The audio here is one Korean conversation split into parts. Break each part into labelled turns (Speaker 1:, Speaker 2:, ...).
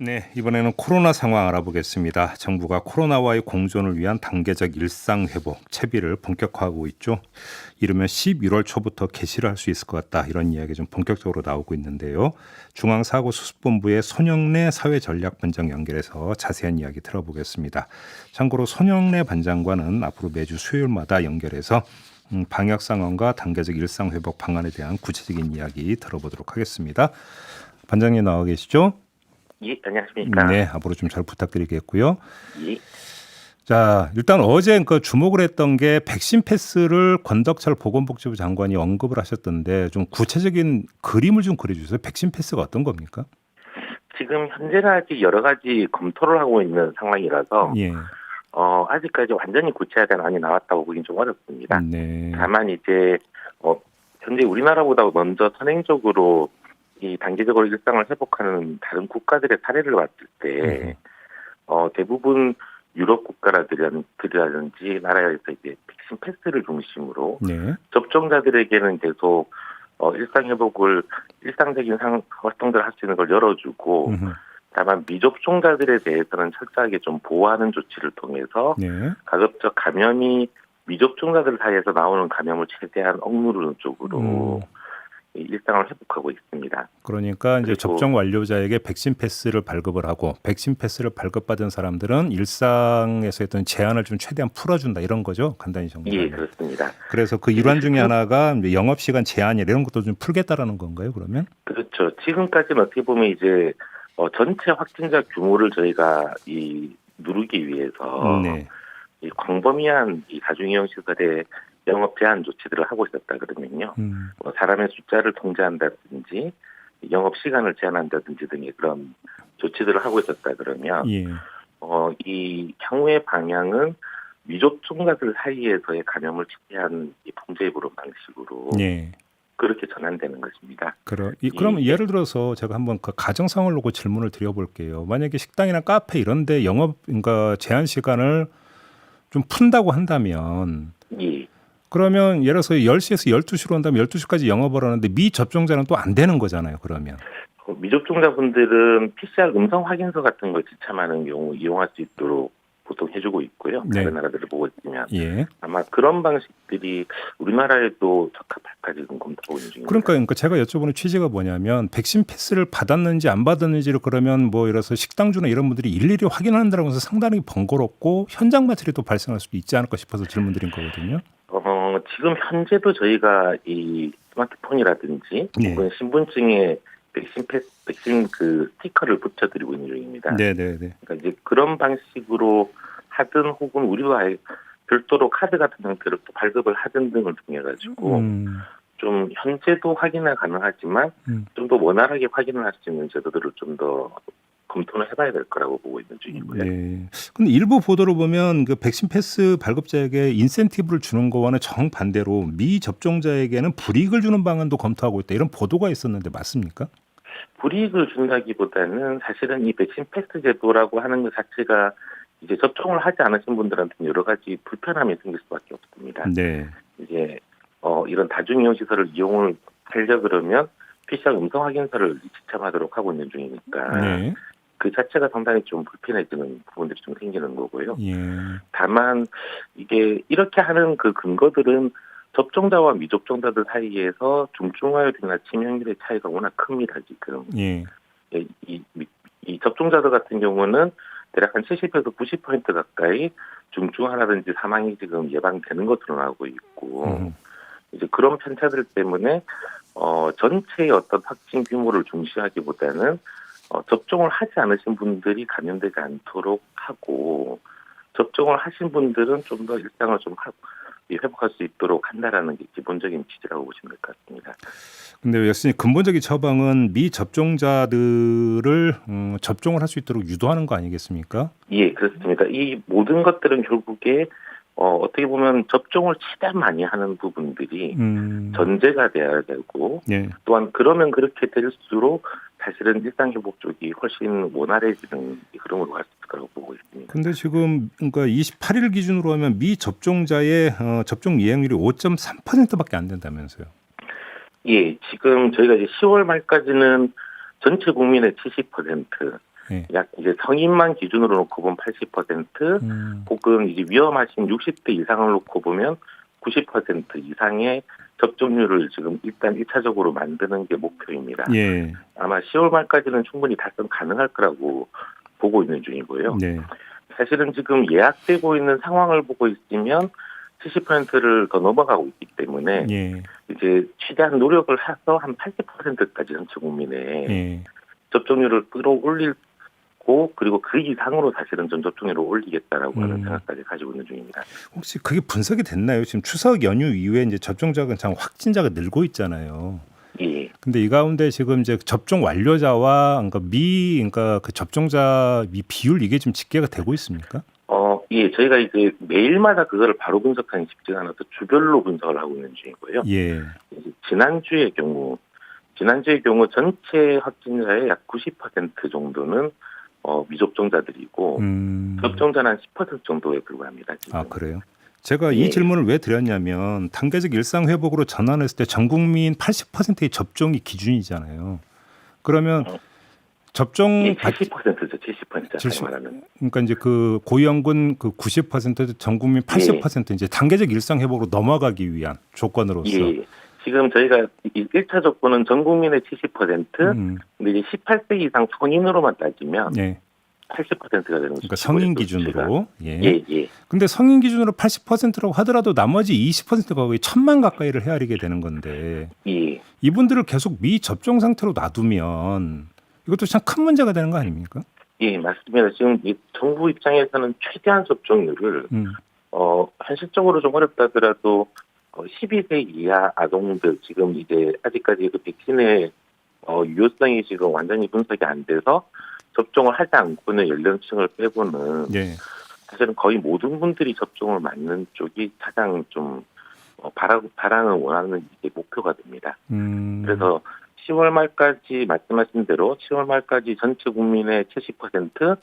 Speaker 1: 네, 이번에는 코로나 상황 알아보겠습니다. 정부가 코로나와의 공존을 위한 단계적 일상 회복 채비를 본격화하고 있죠. 이르면 11월 초부터 개시를 할 수 있을 것 같다. 이런 이야기 좀 본격적으로 나오고 있는데요. 중앙사고수습본부의 손영래 사회전략반장 연결해서 자세한 이야기 들어보겠습니다. 참고로 손영래 반장과는 앞으로 매주 수요일마다 연결해서 방역 상황과 단계적 일상 회복 방안에 대한 구체적인 이야기 들어보도록 하겠습니다. 반장님 나와 계시죠?
Speaker 2: 예, 안녕하십니까.
Speaker 1: 네, 앞으로 좀 잘 부탁드리겠고요.
Speaker 2: 예,
Speaker 1: 자, 일단 어제 그 주목을 했던 게 백신 패스를 권덕철 보건복지부 장관이 언급을 하셨던데 좀 구체적인 그림을 좀 그려주세요. 백신 패스가 어떤 겁니까?
Speaker 2: 지금 현재는 아직 여러 가지 검토를 하고 있는 상황이라서
Speaker 1: 예,
Speaker 2: 아직까지 완전히 구체화된 안이 나왔다고 보긴 좀 어렵습니다.
Speaker 1: 네,
Speaker 2: 다만 이제 현재 우리나라보다 먼저 선행적으로 이 단계적으로 일상을 회복하는 다른 국가들의 사례를 봤을 때 대부분 유럽 국가라든지 나라에서 이제 백신 패스를 중심으로
Speaker 1: 네,
Speaker 2: 접종자들에게는 계속 일상적인 활동들을 할 수 있는 걸 열어주고, 다만 미접종자들에 대해서는 철저하게 좀 보호하는 조치를 통해서
Speaker 1: 네,
Speaker 2: 가급적 감염이 미접종자들 사이에서 나오는 감염을 최대한 억누르는 쪽으로 이 일상을 회복하고 있습니다.
Speaker 1: 그러니까 이제
Speaker 2: 그리고
Speaker 1: 접종 완료자에게 백신 패스를 발급을 하고 백신 패스를 발급받은 사람들은 일상에서 했던 제한을 좀 최대한 풀어준다 이런 거죠. 간단히
Speaker 2: 예,
Speaker 1: 정리하면.
Speaker 2: 그렇습니다.
Speaker 1: 그래서 그 일환 중에 하나가 이제 영업시간 제한이 이런 것도 좀 풀겠다라는 건가요, 그러면?
Speaker 2: 그렇죠. 지금까지는 어떻게 보면 이제 전체 확진자 규모를 저희가 누르기 위해서
Speaker 1: 네.
Speaker 2: 이 광범위한 이 다중이용 시설의 영업 제한 조치들을 하고 있었다 그러면요. 사람의 숫자를 통제한다든지 영업 시간을 제한한다든지 등의 그런 조치들을 하고 있었다 그러면
Speaker 1: 예.
Speaker 2: 이 향후의 방향은 미접종자들 사이에서의 감염을 최대한 이 통제해 보는 방식으로
Speaker 1: 예.
Speaker 2: 그렇게 전환되는 것입니다.
Speaker 1: 그럼 예를 들어서 제가 한번 그 가정 상황을 놓고 질문을 드려볼게요. 만약에 식당이나 카페 이런데 그러니까 제한 시간을 좀 푼다고 한다면,
Speaker 2: 예.
Speaker 1: 그러면 예를 들어서 10시에서 12시로 한다면 12시까지 영업을 하는데 미접종자는 또 안 되는 거잖아요. 그러면.
Speaker 2: 미접종자분들은 PCR 음성 확인서 같은 걸 지참하는 경우 이용할 수 있도록 보통 해주고 있고요.
Speaker 1: 네.
Speaker 2: 다른 나라들을 보고 있으면
Speaker 1: 예.
Speaker 2: 아마 그런 방식들이 우리나라에도 적합할까 지금 검토하고 있는 중입니다.
Speaker 1: 그러니까 제가 여쭤보는 취지가 뭐냐면 백신 패스를 받았는지 안 받았는지를 그러면 뭐 예를 들어서 식당주나 이런 분들이 일일이 확인한다고 해서 상당히 번거롭고 현장 마찰이 또 발생할 수도 있지 않을까 싶어서 질문드린 거거든요.
Speaker 2: 지금 현재도 저희가 이 스마트폰이라든지
Speaker 1: 네.
Speaker 2: 혹은 신분증에 백신 그 스티커를 붙여드리고 있는 중입니다.
Speaker 1: 네네네.
Speaker 2: 그러니까 이제 그런 방식으로 하든 혹은 우리도 아예 별도로 카드 같은 형태로 또 발급을 하든 등을 통해 가지고 좀 현재도 확인은 가능하지만 좀 더 원활하게 확인을 할 수 있는 제도들을 좀 더 검토를 해봐야 될 거라고 보고 있는 중이고요.
Speaker 1: 네. 근데 일부 보도를 보면 그 백신 패스 발급자에게 인센티브를 주는 거와는 정반대로 미접종자에게는 불이익을 주는 방안도 검토하고 있다. 이런 보도가 있었는데 맞습니까?
Speaker 2: 불이익을 준다기보다는 사실은 이 백신 패스 제도라고 하는 것 자체가 이제 접종을 하지 않으신 분들한테는 여러 가지 불편함이 생길 수밖에 없습니다.
Speaker 1: 네.
Speaker 2: 이제 이런 다중이용 시설을 이용을 하려 그러면 PCR 음성 확인서를 지참하도록 하고 있는 중이니까
Speaker 1: 네.
Speaker 2: 그 자체가 상당히 좀 불편해지는 부분들이 좀 생기는 거고요.
Speaker 1: 예.
Speaker 2: 다만 이게 이렇게 하는 그 근거들은 접종자와 미접종자들 사이에서 중증화율이나 치명률의 차이가 워낙 큽니다. 지금
Speaker 1: 예.
Speaker 2: 이 접종자들 같은 경우는 대략 한 70에서 90% 가까이 중증화라든지 사망이 지금 예방되는 것으로 나오고 있고 이제 그런 편차들 때문에 전체의 어떤 확진 규모를 중시하기보다는 접종을 하지 않으신 분들이 감염되지 않도록 하고 접종을 하신 분들은 좀 더 일상을 좀 회복할 수 있도록 한다라는 게 기본적인 취지라고 보시면 될 것 같습니다.
Speaker 1: 근데 역시 근본적인 처방은 미접종자들을 접종을 할 수 있도록 유도하는 거 아니겠습니까?
Speaker 2: 예, 그렇습니다. 이 모든 것들은 결국에 어떻게 보면 접종을 최대한 많이 하는 부분들이 전제가 돼야 되고
Speaker 1: 예.
Speaker 2: 또한 그러면 그렇게 될수록 사실은 일상 회복 쪽이 훨씬 원활해지는 흐름으로 갈 수 있을 거라고 보고 있습니다.
Speaker 1: 근데 지금 그러니까 28일 기준으로 하면 미접종자의 접종 이행률이 5.3%밖에 안 된다면서요.
Speaker 2: 예, 지금 저희가 이제 10월 말까지는 전체 국민의 70%,
Speaker 1: 예.
Speaker 2: 약 이제 성인만 기준으로 놓고 보면 80%, 혹은 이제 위험하신 60대 이상을 놓고 보면 90% 이상의 접종률을 지금 일단 1차적으로 만드는 게 목표입니다.
Speaker 1: 예.
Speaker 2: 아마 10월 말까지는 충분히 달성 가능할 거라고 보고 있는 중이고요.
Speaker 1: 네.
Speaker 2: 사실은 지금 예약되고 있는 상황을 보고 있으면 70%를 더 넘어가고 있기 때문에
Speaker 1: 예.
Speaker 2: 이제 최대한 노력을 해서 한 80%까지 전체 국민의
Speaker 1: 예.
Speaker 2: 접종률을 끌어올리고, 그리고 그 이상으로 사실은 전 접종률을 올리겠다라고 하는 생각까지 가지고 있는 중입니다.
Speaker 1: 혹시 그게 분석이 됐나요? 지금 추석 연휴 이후에 이제 접종자가 참 확진자가 늘고 있잖아요.
Speaker 2: 예.
Speaker 1: 근데 이 가운데 지금 이제 접종 완료자와 그러니까 그 접종자 비율 이게 좀 집계가 되고 있습니까?
Speaker 2: 예, 저희가 이제 매일마다 그거를 바로 분석하기 쉽지 않아서 주별로 분석을 하고 있는 중이고요.
Speaker 1: 예.
Speaker 2: 이제 지난주의 경우 전체 확진자의 약 90% 정도는 미접종자들이고 접종자는 한 10% 정도에 불과합니다. 지금.
Speaker 1: 아, 그래요? 제가
Speaker 2: 예.
Speaker 1: 이 질문을 왜 드렸냐면 단계적 일상 회복으로 전환했을 때 전 국민 80%의 접종이 기준이잖아요. 그러면 접종
Speaker 2: 예, 70%죠. 70%자
Speaker 1: 70.
Speaker 2: 말하는.
Speaker 1: 그러니까 이제 그 고위험군 그 90% 전 국민 80% 이제 단계적 일상 회복으로 넘어가기 위한 조건으로서.
Speaker 2: 예. 지금 저희가 1차 조건은 전 국민의 70%, 근데 이제 18세 이상 성인으로만 따지면
Speaker 1: 예.
Speaker 2: 80%가 되는 거죠.
Speaker 1: 그러니까 성인 기준으로. 예.
Speaker 2: 예.
Speaker 1: 근데 성인 기준으로 80%라고 하더라도 나머지 20%가 거의 1,000만 가까이를 헤아리게 되는 건데
Speaker 2: 예.
Speaker 1: 이분들을 계속 미접종 상태로 놔두면 이것도 참 큰 문제가 되는 거 아닙니까?
Speaker 2: 예, 맞습니다. 지금 이 정부 입장에서는 최대한 접종률을 현실적으로 좀 어렵다 하더라도 12세 이하 아동들 지금 이제 아직까지 그 백신의 유효성이 지금 완전히 분석이 안 돼서 접종을 하지 않고는 연령층을 빼고는
Speaker 1: 예.
Speaker 2: 사실은 거의 모든 분들이 접종을 맞는 쪽이 가장 좀 바라는 원하는 이게 목표가 됩니다. 그래서 10월 말까지 말씀하신 대로 10월 말까지 전체 국민의 70%,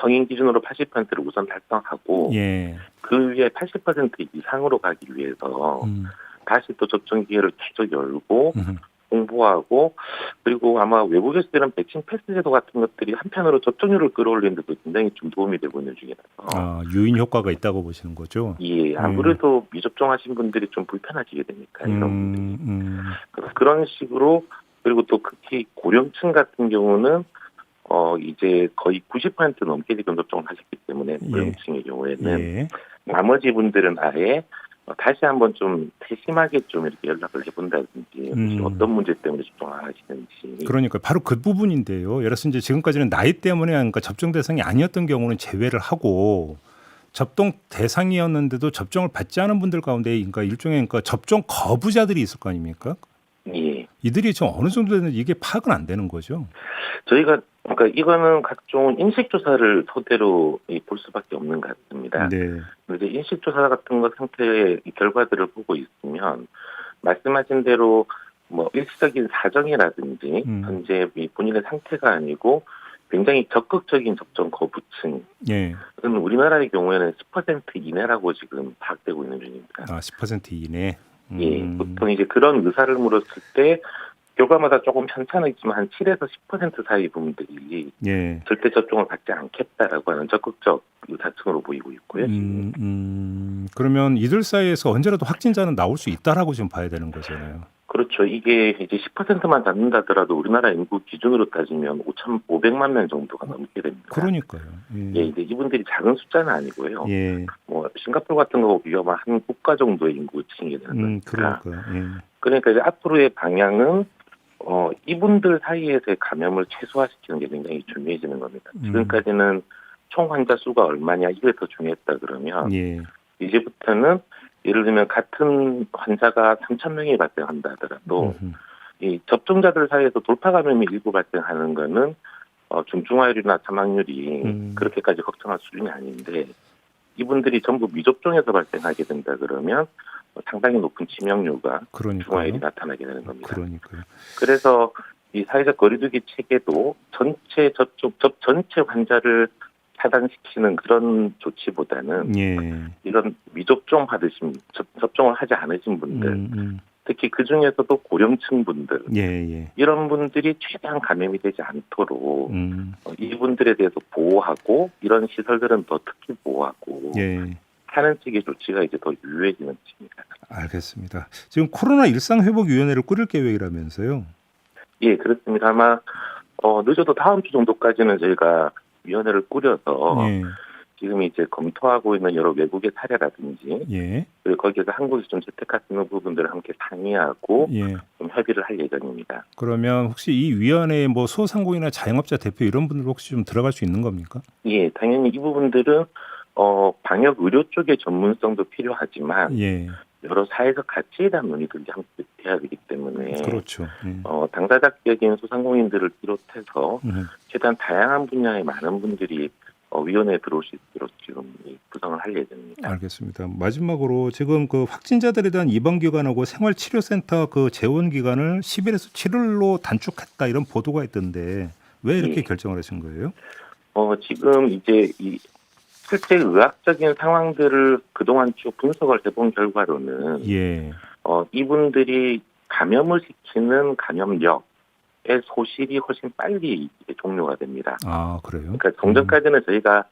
Speaker 2: 성인 기준으로 80%를 우선 달성하고
Speaker 1: 예.
Speaker 2: 그 위에 80% 이상으로 가기 위해서 다시 또 접종 기회를 계속 열고 홍보하고, 그리고 아마 외국에서 이런 백신 패스 제도 같은 것들이 한편으로 접종률을 끌어올리는 데도 굉장히 좀 도움이 되고 있는 중이라서.
Speaker 1: 아, 유인 효과가 있다고 보시는 거죠?
Speaker 2: 예, 아무래도 미접종하신 분들이 좀 불편하시게 되니까 이런 분들이. 그래서 그런 식으로, 그리고 또 특히 고령층 같은 경우는 이제 거의 90% 넘게 지금 접종을 하셨기 때문에 고령층의 경우에는 나머지 분들은 아예 다시 한번 좀 세심하게 좀 이렇게 연락을 해본다든지 어떤 문제 때문에 접종을 안 하시는지.
Speaker 1: 그러니까 바로 그 부분인데요. 예를 들어서 이제 지금까지는 나이 때문에 그러니까 접종 대상이 아니었던 경우는 제외를 하고 접종 대상이었는데도 접종을 받지 않은 분들 가운데 그러니까 일종의 그러니까 접종 거부자들이 있을 거 아닙니까?
Speaker 2: 예.
Speaker 1: 이들이 좀 어느 정도 되는지 이게 파악은 안 되는 거죠.
Speaker 2: 저희가 그러니까 이거는 각종 인식조사를 토대로 볼 수밖에 없는 것 같습니다.
Speaker 1: 네.
Speaker 2: 이제 인식조사 같은 것 상태의 결과들을 보고 있으면 말씀하신 대로 뭐 일시적인 사정이라든지 현재 본인의 상태가 아니고 굉장히 적극적인 접종 거부층은 우리나라의 경우에는 10% 이내라고 지금 파악되고 있는 중입니다.
Speaker 1: 아, 10% 이내.
Speaker 2: 예, 보통 이제 그런 의사를 물었을 때 결과마다 조금 편차는 있지만 한 7에서 10% 사이 분들이 절대 접종을 받지 않겠다라고 하는 적극적 의사층으로 보이고 있고요.
Speaker 1: 그러면 이들 사이에서 언제라도 확진자는 나올 수 있다라고 지금 봐야 되는 거잖아요.
Speaker 2: 그렇죠. 이게 이제 10%만 잡는다더라도 우리나라 인구 기준으로 따지면 500만 명 정도가 넘게 됩니다.
Speaker 1: 그러니까요.
Speaker 2: 예, 이제 이분들이 작은 숫자는 아니고요. 뭐 싱가포르 같은 거 비교하면 한 국가 정도의 인구층이 되는 거니까. 그러니까 이제 앞으로의 방향은 이분들 사이에서의 감염을 최소화시키는 게 굉장히 중요해지는 겁니다. 지금까지는 총 환자 수가 얼마냐 이게 더 중요했다 그러면 이제부터는 예를 들면 같은 환자가 3,000명이 발생한다 하더라도 이 접종자들 사이에서 돌파 감염이 일부 발생하는 거는 중증화율이나 사망률이 그렇게까지 걱정할 수준이 아닌데 이분들이 전부 미접종에서 발생하게 된다 그러면 상당히 높은 치명률과 중화율이 나타나게 되는 겁니다. 그래서 이 사회적 거리두기 체계도 전체 전체 환자를 차단시키는 그런 조치보다는 이런 미접종 받으신 접종을 하지 않으신 분들 특히 그 중에서도 고령층 분들
Speaker 1: 예, 예.
Speaker 2: 이런 분들이 최대한 감염이 되지 않도록
Speaker 1: 음.
Speaker 2: 이분들에 대해서 보호하고 이런 시설들은 더 특히 보호하고
Speaker 1: 예.
Speaker 2: 하는 측의 조치가 이제 더 유효해지는 측입니다.
Speaker 1: 알겠습니다. 지금 코로나 일상회복위원회를 꾸릴 계획이라면서요?
Speaker 2: 예, 그렇습니다. 아마 늦어도 다음 주 정도까지는 저희가 위원회를 꾸려서
Speaker 1: 예.
Speaker 2: 지금 이제 검토하고 있는 여러 외국의 사례라든지
Speaker 1: 예.
Speaker 2: 그리고 거기에서 한국이 좀 채택할 수 있는 부분들을 함께 상의하고
Speaker 1: 예.
Speaker 2: 좀 협의를 할 예정입니다.
Speaker 1: 그러면 혹시 이 위원회에 뭐 소상공인이나 자영업자 대표 이런 분들 혹시 좀 들어갈 수 있는 겁니까?
Speaker 2: 예, 당연히 이 부분들은 방역 의료 쪽의 전문성도 필요하지만
Speaker 1: 예.
Speaker 2: 여러 사회적 가치에 대한 논의들이 함께 돼야 되기 때문에
Speaker 1: 그렇죠. 예.
Speaker 2: 당사자격인 소상공인들을 비롯해서
Speaker 1: 음.
Speaker 2: 최대한 다양한 분야의 많은 분들이 위원회에 들어올 수 있도록 지금 구성을 할 예정입니다.
Speaker 1: 알겠습니다. 마지막으로 지금 그 확진자들에 대한 입원 기간하고 생활치료센터 그 재원 기간을 10일에서 7일로 단축했다 이런 보도가 있던데 왜 이렇게
Speaker 2: 예.
Speaker 1: 결정을 하신 거예요?
Speaker 2: 지금 이제 이 실제 의학적인 상황들을 그동안 쭉 분석을 해본 결과로는
Speaker 1: 예.
Speaker 2: 이분들이 감염을 시키는 감염력의 소실이 훨씬 빨리 이게 종료가 됩니다.
Speaker 1: 아, 그래요?
Speaker 2: 그러니까 종전까지는 저희가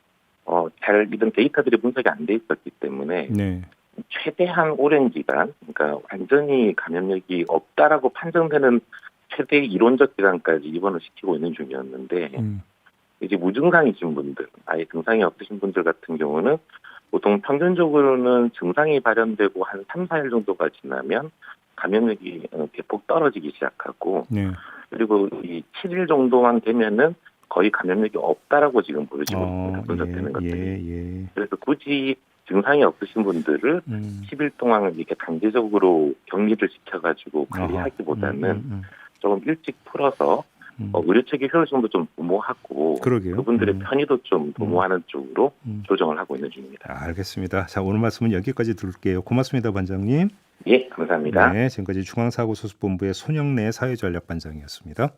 Speaker 2: 잘 이런 데이터들이 분석이 안 돼 있었기 때문에
Speaker 1: 네.
Speaker 2: 최대한 오랜 기간, 그러니까 완전히 감염력이 없다라고 판정되는 최대 이론적 기간까지 입원을 시키고 있는 중이었는데 이제 무증상이신 분들, 아예 증상이 없으신 분들 같은 경우는 보통 평균적으로는 증상이 발현되고 한 3, 4일 정도가 지나면 감염력이 대폭 떨어지기 시작하고
Speaker 1: 네.
Speaker 2: 그리고 이 7일 정도만 되면은 거의 감염력이 없다라고 지금 보여지고 있습니다. 분석되는 것들이.
Speaker 1: 예.
Speaker 2: 그래서 굳이 증상이 없으신 분들을 10일 동안 이렇게 강제적으로 격리를 시켜가지고 관리하기보다는 조금 일찍 풀어서 의료 체계 효율성도 좀 도모하고
Speaker 1: 그러게요.
Speaker 2: 그분들의 편의도 좀 도모하는 쪽으로 조정을 하고 있는 중입니다.
Speaker 1: 알겠습니다. 자, 오늘 말씀은 여기까지 들을게요. 고맙습니다, 반장님.
Speaker 2: 예, 감사합니다.
Speaker 1: 네, 지금까지 중앙사고수습본부의 손영래 사회전략반장이었습니다.